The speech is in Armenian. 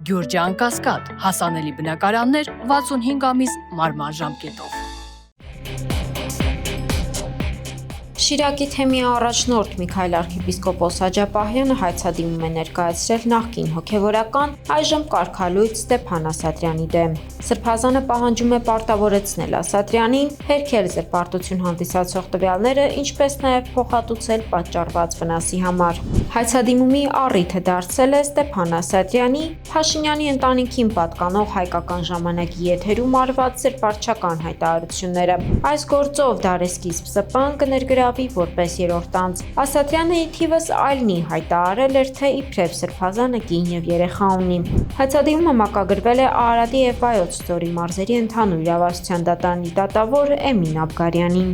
Գյուրջան Կասկադ, հասանելի բնակարաններ 65 ամիս մարման ժամկետով։ Շիրակի թեմի առաջնորդ Միքայել arczepiskopos Աջապահյանը հայցադիմում է ներկայացրել նախկին հոգևորական, այժմ կարգալույծ Ստեփան Ասատրյանի դեմ։ Սրբազանը պահանջում է պարտավորեցնել Ասատրյանին հերքել զրպարտություն հանդիսացող տվյալները, ինչպես նաև փոխհատուցել պատճառված վնասի համար։ Հայցադիմումի առիթը դարձել է Ստեփան Ասատրյանի Փաշինյանի ընտանիքին պատկանող հայկական ժամանակի եթերում արված զրպարտչական հայտարարությունները։ Այս գործով դարեսկիզբ ՍՊԸ-ն կներգրավի որպես երրորդ անձ։ Ասատրյանը ի թիվս այլնի հայտարարել էր, թե իբրև սրբազանը կին եւ երեխա ունի։ Հայցադիմումը մակագրվել է Արարատի եւ Վայոց ձորի մարզերի ընդհանուր իրավասության դատարանի դատավոր Էմին Աբգարյանին։